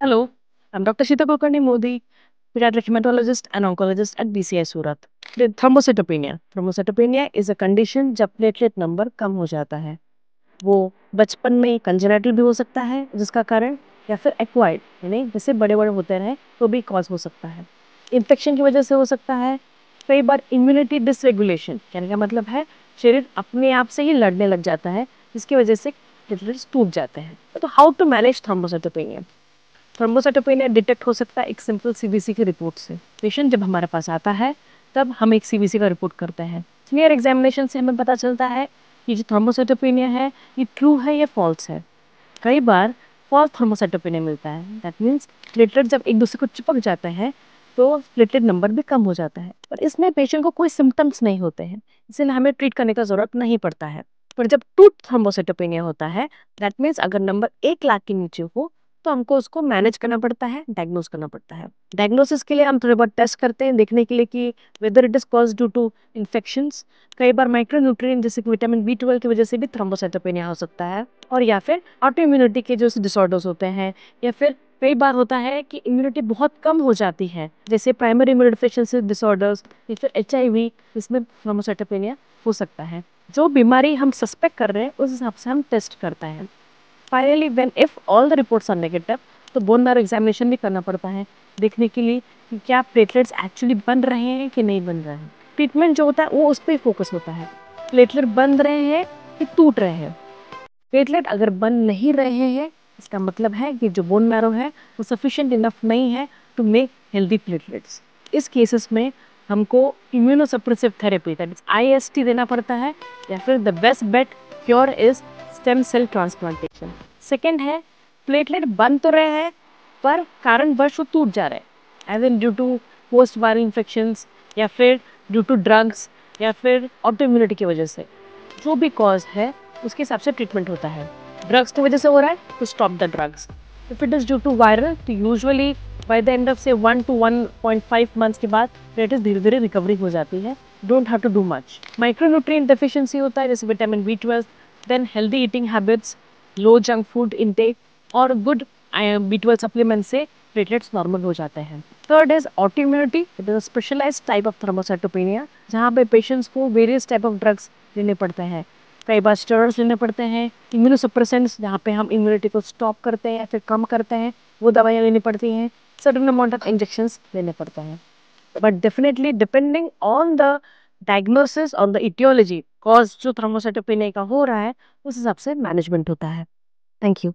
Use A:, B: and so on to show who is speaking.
A: Hello, I'm Dr. Shita Kulkarni Modi, pediatric hematologist and oncologist at BCI Surat. Thrombocytopenia. Thrombocytopenia is a condition जब platelet number कम हो जाता है। वो बचपन में कंजेनिटल भी हो सकता है जिसका कारण, या फिर एक्वायर्ड यानी जैसे बड़े बड़े होते रहे तो भी कॉज हो सकता है। इन्फेक्शन की वजह से हो सकता है। कई बार इम्यूनिटी डिसरेगुलेशन, कहने का मतलब है शरीर अपने आप से ही लड़ने लग जाता है, जिसकी वजह से प्लेटलेट्स टूट जाते हैं। तो how to manage thrombocytopenia? Thrombocytopenia detect हो सकता है एक सिंपल सीबीसी की रिपोर्ट से। पेशेंट जब हमारे पास आता है तब हम एक सीबीसी का रिपोर्ट करते हैं। क्लियर एग्जामिनेशन से हमें पता चलता है कि जो थ्रोम्बोसाइटोपेनिया है ये ट्रू है या फॉल्स है। कई बार फॉल्स थ्रोम्बोसाइटोपेनिया मिलता है। दैट मीन्स प्लेटलेट जब एक दूसरे को चिपक जाते हैं तो प्लेटलेट नंबर भी कम हो जाता है, पर इसमें पेशेंट को कोई सिम्टम्स नहीं होते हैं, इसलिए हमें ट्रीट करने का जरूरत नहीं पड़ता है। पर जब टू थ्रोम्बोसाइटोपेनिया होता है, दैट मीन्स अगर नंबर 1 लाख के नीचे हो तो हमको उसको मैनेज करना पड़ता है, डायग्नोज करना पड़ता है। डायग्नोसिस के लिए हम थोड़े बहुत टेस्ट करते हैं देखने के लिए कि whether it is cause due to infections. कई बार माइक्रोन्यूट्रिएंट जैसे कि विटामिन B12 की वजह से भी थ्रोम्बोसाइटोपेनिया हो सकता है, और या फिर ऑटो इम्यूनिटी के जो डिसऑर्डर्स होते हैं, या फिर कई बार होता है कि इम्यूनिटी बहुत कम हो जाती है जैसे प्राइमरी इम्यूनोडेफिशिएंसी डिसऑर्डर्स या फिर HIV, इसमें थ्रोम्बोसाइटोपेनिया हो सकता है। जो बीमारी हम सस्पेक्ट कर रहे हैं उस हिसाब से हम टेस्ट करते हैं। Finally when if all the reports are negative, तो बोन मैरो एग्जामिनेशन भी करना पड़ता है देखने के लिए कि क्या प्लेटलेट्स एक्चुअली बन रहे हैं कि नहीं बन रहे हैं। ट्रीटमेंट जो होता है वो उस पर फोकस होता है, प्लेटलेट बन रहे हैं कि टूट रहे हैं। प्लेटलेट अगर बन नहीं रहे हैं, इसका मतलब है कि जो बोन मैरो है वो सफिशिएंट इनफ नहीं है टू मेक हेल्दी प्लेटलेट्स। इस केसेस में हमको immunosuppressive therapy that is IST देना पड़ता है, या फिर the best bet cure is stem cell transplantation. Second है, प्लेटलेट बन तो रहे हैं पर कारणवश वो टूट जा रहे हैं, as in due to post viral infections, या फिर ड्यू टू ड्रग्स, या फिर ऑटो इम्यूनिटी की वजह से। जो भी कॉज है उसके हिसाब से ट्रीटमेंट होता है। ड्रग्स की वजह से हो रहा है तो stop the drugs. If it is due to viral तो usually by the end of से 1 to 1.5 मंथ्स के बाद प्लेटलेट्स धीरे धीरे रिकवरी हो जाती है। Don't have to do much. Micronutrient deficiency होता है जैसे vitamin B12, then healthy eating habits, low junk food intake और गुड B12 सप्लीमेंट से प्लेटलेट्स नॉर्मल हो जाते हैं। Third is autoimmunity. It is a specialised type of thrombocytopenia जहाँ पे पेशेंट्स को वेरियस टाइप ऑफ ड्रग्स लेने पड़ते हैं। कई बार स्टेरॉइड्स लेने पड़ते हैं, इम्यूनोसप्रेसेंट्स जहाँ पे हम इम्यूनिटी को स्टॉप करते हैं या फिर कम करते हैं, वो दवाइयाँ लेनी पड़ती हैं। सर्टेन अमाउंट ऑफ इंजेक्शंस लेने पड़ते हैं। But definitely depending on the diagnosis, on the etiology, cause जो थ्रोम्बोसाइटोपेनिया का हो रहा है उस हिसाब से मैनेजमेंट होता है। Thank you.